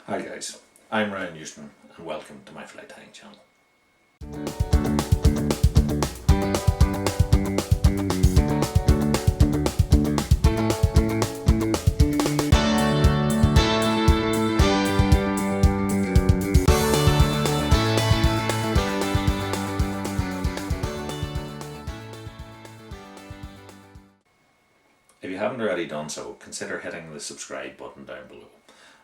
Hi guys, I'm Ryan Newsman and welcome to my fly tying channel. If you haven't already done so, consider hitting the subscribe button down below.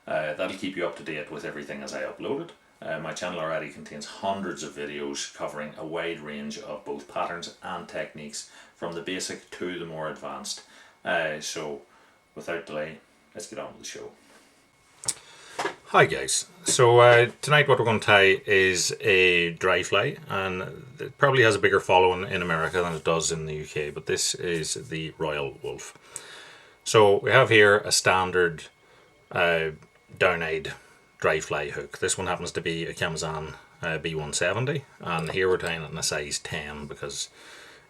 That'll keep you up to date with everything as I upload it. My channel already contains hundreds of videos covering a wide range of both patterns and techniques, from the basic to the more advanced. So without delay, let's get on with the show. Hi guys, so tonight what we're going to tie is a dry fly, and it probably has a bigger following in America than it does in the UK, but this is the Royal Wulff. So we have here a standard down-eyed dry fly hook. This one happens to be a Camazan B170, and here we're tying it in a size 10 because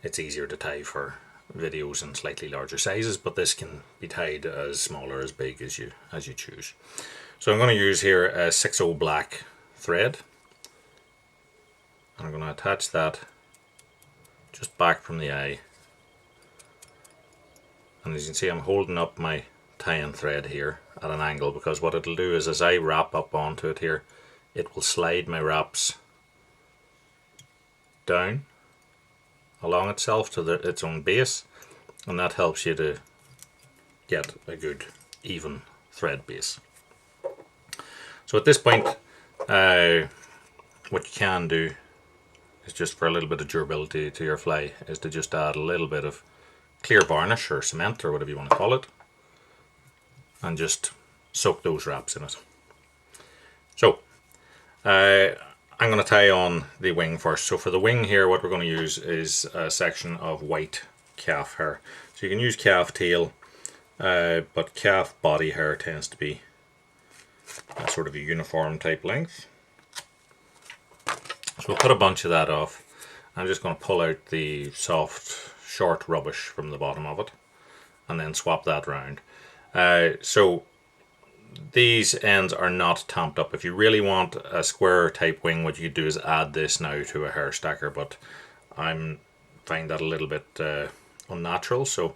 it's easier to tie for videos in slightly larger sizes, but this can be tied as small or as big as you choose. So I'm going to use here a 6/0 black thread, and I'm going to attach that just back from the eye, and as you can see I'm holding up my tying thread here at an angle, because what it'll do is as I wrap up onto it here, it will slide my wraps down along itself to its own base, and that helps you to get a good even thread base. So at this point, what you can do is, just for a little bit of durability to your fly, is to just add a little bit of clear varnish or cement or whatever you want to call it, and just soak those wraps in it. So I'm going to tie on the wing first. So for the wing here, what we're going to use is a section of white calf hair. So you can use calf tail, but calf body hair tends to be a sort of a uniform type length. So we'll cut a bunch of that off. I'm just going to pull out the soft short rubbish from the bottom of it and then swap that round. So these ends are not tamped up. If you really want a square type wing, what you do is add this now to a hair stacker, but I find that a little bit unnatural, so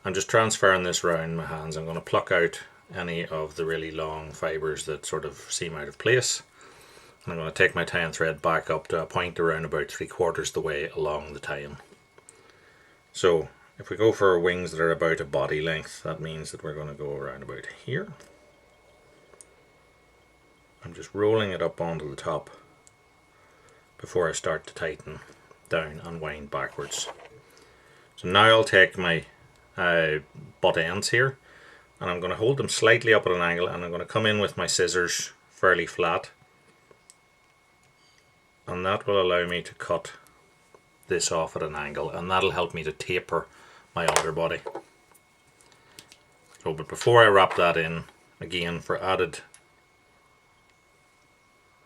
I'm just transferring this around my hands. I'm going to pluck out any of the really long fibers that sort of seem out of place, and I'm going to take my tying thread back up to a point around about 3/4 the way along the tying. So if we go for wings that are about a body length, that means that we're going to go around about here. I'm just rolling it up onto the top before I start to tighten down and wind backwards. So now I'll take my butt ends here, and I'm going to hold them slightly up at an angle, and I'm going to come in with my scissors fairly flat, and that will allow me to cut this off at an angle, and that'll help me to taper my underbody. So, but before I wrap that in, again, for added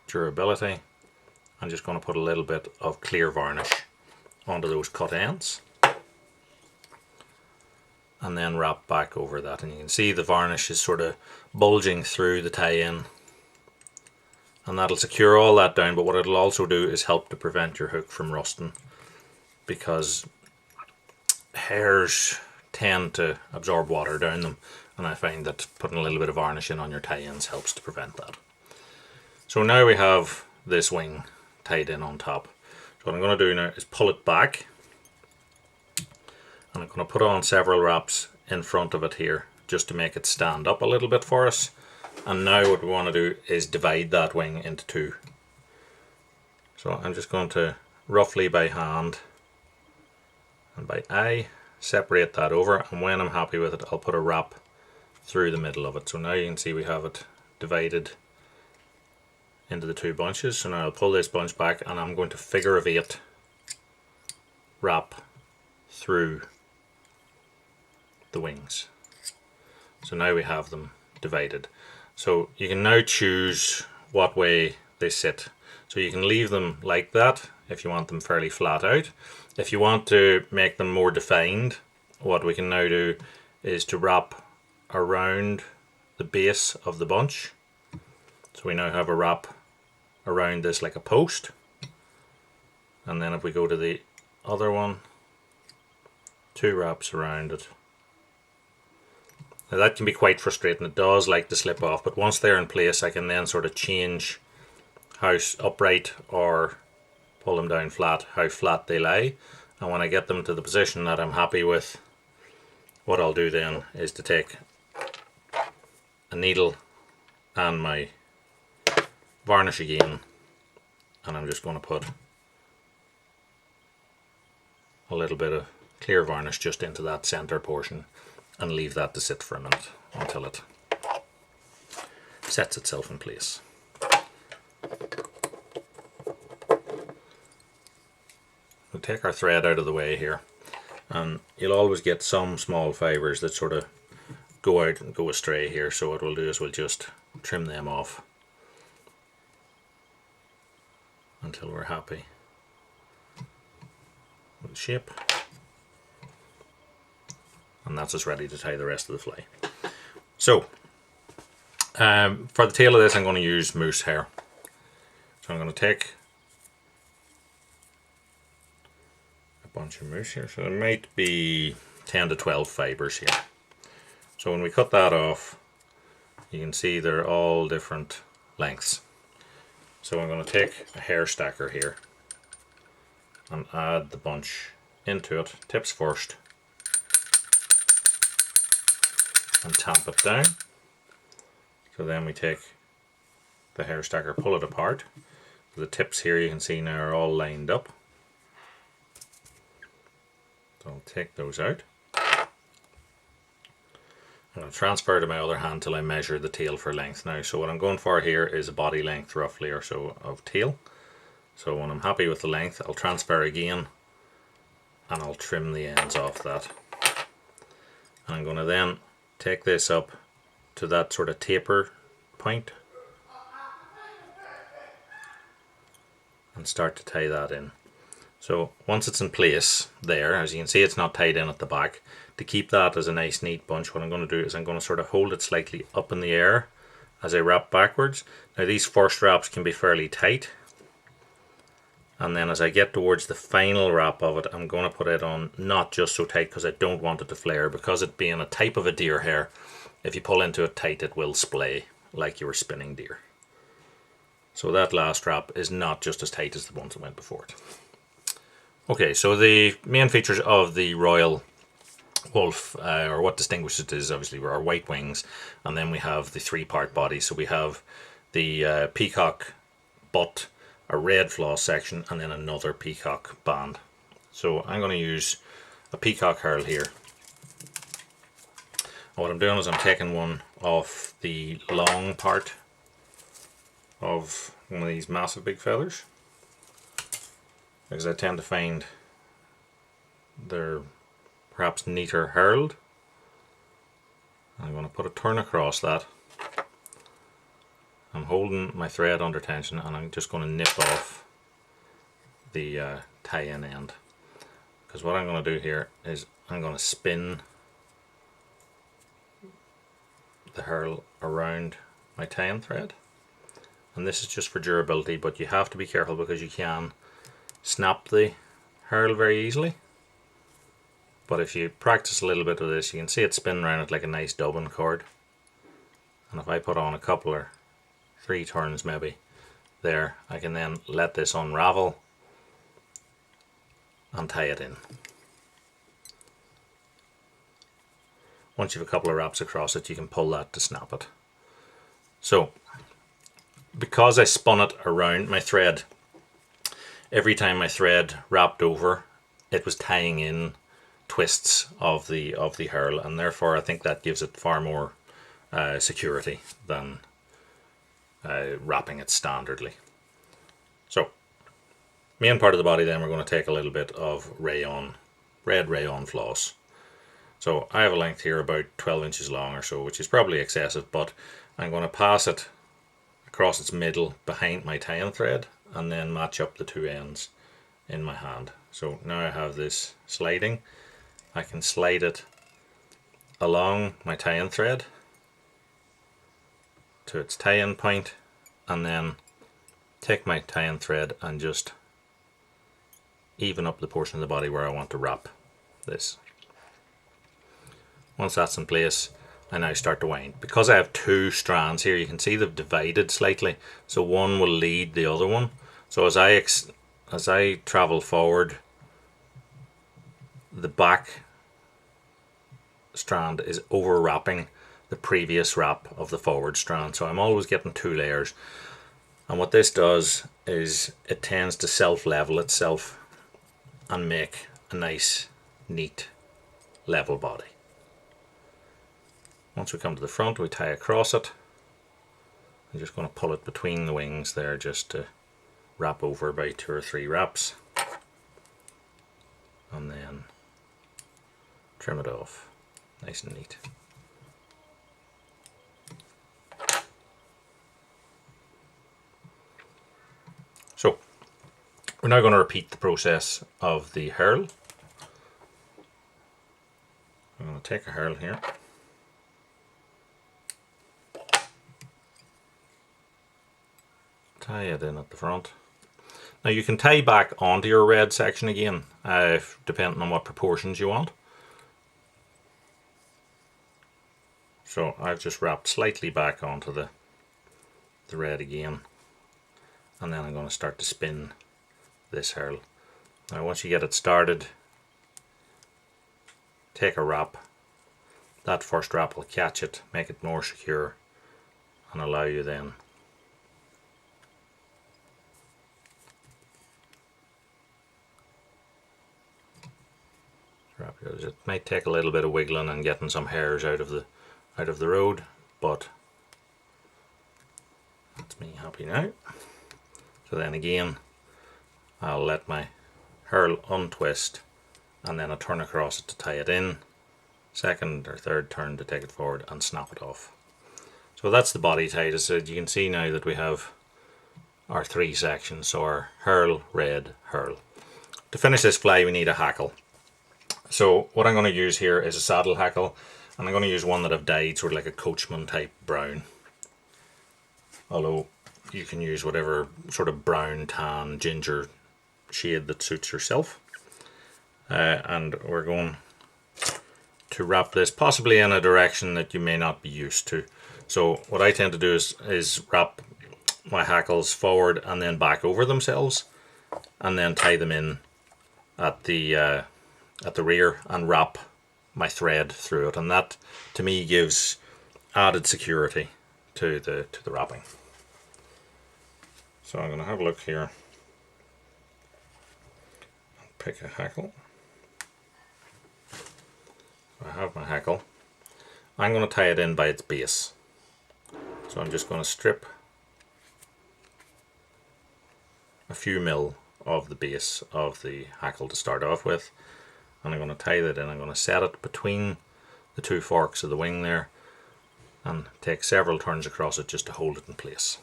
durability, I'm just going to put a little bit of clear varnish onto those cut ends, and then wrap back over that, and you can see the varnish is sort of bulging through the tie-in, and that'll secure all that down. But what it'll also do is help to prevent your hook from rusting, because hairs tend to absorb water down them, and I find that putting a little bit of varnish in on your tie-ins helps to prevent that. So now we have this wing tied in on top. So what I'm going to do now is pull it back, and I'm going to put on several wraps in front of it here just to make it stand up a little bit for us. And now what we want to do is divide that wing into two. So I'm just going to roughly by hand and by eye separate that over, and when I'm happy with it, I'll put a wrap through the middle of it. So now you can see we have it divided into the two bunches. So now I'll pull this bunch back, and I'm going to figure of 8 wrap through the wings. So now we have them divided. So you can now choose what way they sit. So you can leave them like that if you want them fairly flat out. If you want to make them more defined, what we can now do is to wrap around the base of the bunch. So we now have a wrap around this like a post, and then if we go to the other one, 2 wraps around it. Now that can be quite frustrating, it does like to slip off, but once they're in place I can then sort of change how upright or pull them down flat, how flat they lie. And when I get them to the position that I'm happy with, what I'll do then is to take a needle and my varnish again, and I'm just going to put a little bit of clear varnish just into that center portion and leave that to sit for a minute until it sets itself in place. We'll take our thread out of the way here, and you'll always get some small fibres that sort of go out and go astray here, so what we'll do is we'll just trim them off until we're happy with the shape, and that's us ready to tie the rest of the fly. So for the tail of this I'm going to use moose hair. So I'm going to take a bunch of moose here, so there might be 10 to 12 fibres here. So when we cut that off, you can see they're all different lengths. So I'm going to take a hair stacker here and add the bunch into it, tips first, and tamp it down. So then we take the hair stacker, pull it apart. The tips here you can see now are all lined up. So I'll take those out. I'm going to transfer to my other hand till I measure the tail for length now. So what I'm going for here is a body length roughly or so of tail. So when I'm happy with the length, I'll transfer again and I'll trim the ends off that. And I'm going to then take this up to that sort of taper point and start to tie that in. So once it's in place there, as you can see it's not tied in at the back. To keep that as a nice neat bunch, what I'm going to do is I'm going to sort of hold it slightly up in the air as I wrap backwards. Now these first wraps can be fairly tight, and then as I get towards the final wrap of it, I'm going to put it on not just so tight because I don't want it to flare, because it being a type of a deer hair, if you pull into it tight it will splay like you were spinning deer. So that last wrap is not just as tight as the ones that went before it. Okay, so the main features of the Royal Wulff, or what distinguishes it, is obviously our white wings, and then we have the 3-part body. So we have the peacock butt, a red floss section, and then another peacock band. So I'm going to use a peacock herl here. And what I'm doing is I'm taking one off the long part of one of these massive big feathers, because I tend to find they're perhaps neater herled. I'm going to put a turn across that. I'm holding my thread under tension and I'm just going to nip off the tie-in end, because what I'm going to do here is I'm going to spin the herl around my tie-in thread, and this is just for durability, but you have to be careful because you can snap the herl very easily. But if you practice a little bit of this, you can see it spinning around it like a nice dubbing cord. And if I put on a couple or 3 turns maybe there, I can then let this unravel and tie it in. Once you have a couple of wraps across it, you can pull that to snap it. So because I spun it around my thread, every time my thread wrapped over, it was tying in twists of the herl, and therefore I think that gives it far more security than wrapping it standardly. So main part of the body, then we're going to take a little bit of rayon, red rayon floss. So I have a length here about 12 inches long or so, which is probably excessive, but I'm going to pass it across its middle behind my tie-in thread and then match up the 2 ends in my hand. So now I have this sliding. I can slide it along my tie-in thread to its tie-in point and then take my tie-in thread and just even up the portion of the body where I want to wrap this. Once that's in place, I now start to wind. Because I have two strands here, you can see they've divided slightly, so one will lead the other one. So as I travel forward, the back strand is overwrapping the previous wrap of the forward strand, so I'm always getting two layers. And what this does is it tends to self-level itself and make a nice, neat, level body. Once we come to the front, we tie across it. I'm just going to pull it between the wings there just to wrap over by 2 or 3 wraps, and then trim it off nice and neat. So we're now going to repeat the process of the herl. I'm going to take a herl here, tie it in at the front. Now you can tie back onto your red section again, depending on what proportions you want. So I've just wrapped slightly back onto the red again, and then I'm going to start to spin this herl. Now once you get it started, take a wrap. That first wrap will catch it, make it more secure, and allow you then wrap it. It might take a little bit of wiggling and getting some hairs out of the road, but that's me happy now. So then again, I'll let my herl untwist, and then I'll turn across it to tie it in, second or third turn to take it forward and snap it off. So that's the body tied. As you can see now that we have our 3 sections, so our herl, red, herl. To finish this fly we need a hackle. So what I'm going to use here is a saddle hackle, and I'm going to use one that I've dyed sort of like a coachman type brown, although you can use whatever sort of brown, tan, ginger shade that suits yourself. And we're going to wrap this possibly in a direction that you may not be used to. So what I tend to do is wrap my hackles forward and then back over themselves, and then tie them in at the rear and wrap my thread through it, and that to me gives added security to the wrapping. So I'm going to have a look here, pick a hackle. I have my hackle. I'm going to tie it in by its base, so I'm just going to strip a few mil of the base of the hackle to start off with, and I'm going to tie that in. I'm going to set it between the 2 forks of the wing there and take several turns across it just to hold it in place.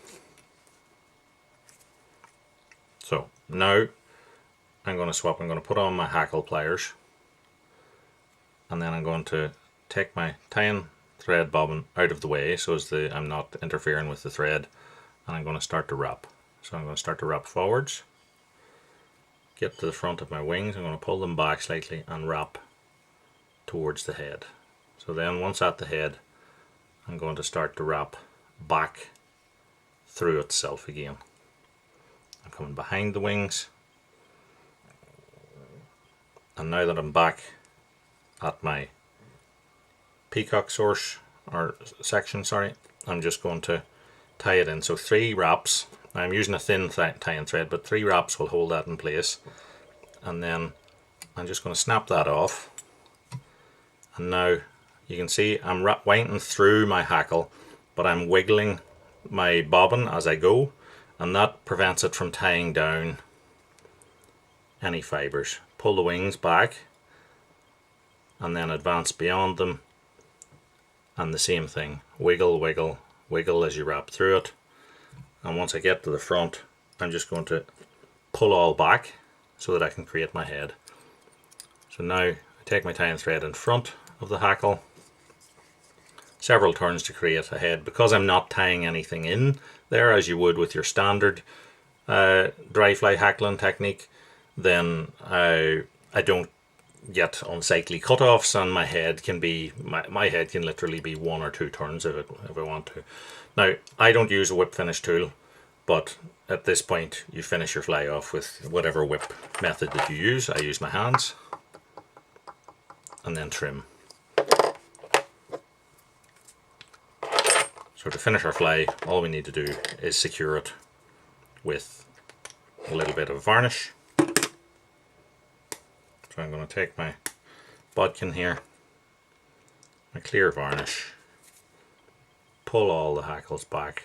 So now I'm going to swap. I'm going to put on my hackle pliers, and then I'm going to take my tie-in thread bobbin out of the way so as I'm not interfering with the thread, and I'm going to start to wrap. So I'm going to start to wrap forwards, get to the front of my wings. I'm going to pull them back slightly and wrap towards the head. So then once at the head, I'm going to start to wrap back through itself again. I'm coming behind the wings, and now that I'm back at my peacock source or section, sorry, I'm just going to tie it in. So 3 wraps. I'm using a thin tie-in thread, but 3 wraps will hold that in place, and then I'm just going to snap that off. And now you can see I'm winding through my hackle, but I'm wiggling my bobbin as I go, and that prevents it from tying down any fibers. Pull the wings back and then advance beyond them, and the same thing, wiggle, wiggle, wiggle as you wrap through it. And once I get to the front, I'm just going to pull all back so that I can create my head. So now I take my tie-in thread in front of the hackle, several turns to create a head. Because I'm not tying anything in there as you would with your standard dry fly hackling technique, then I don't get unsightly cutoffs, and my head can be my head can literally be 1 or 2 turns if I want to. Now, I don't use a whip finish tool, but at this point you finish your fly off with whatever whip method that you use. I use my hands and then trim. So to finish our fly, all we need to do is secure it with a little bit of varnish. So I'm going to take my bodkin here, my clear varnish, pull all the hackles back,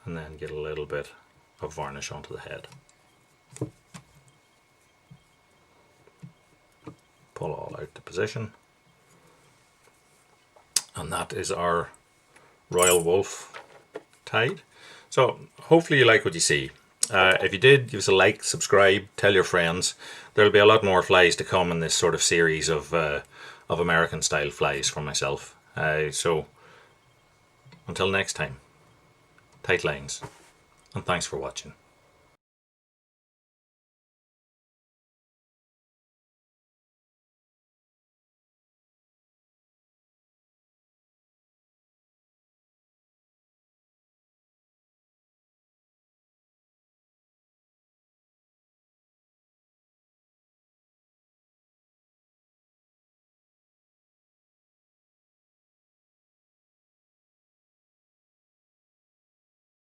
and then get a little bit of varnish onto the head. Pull all out to position. And that is our Royal Wulff tied. So hopefully you like what you see. If you did, give us a like, subscribe, tell your friends. There'll be a lot more flies to come in this sort of series of American style flies from myself. So until next time, tight lines, and thanks for watching.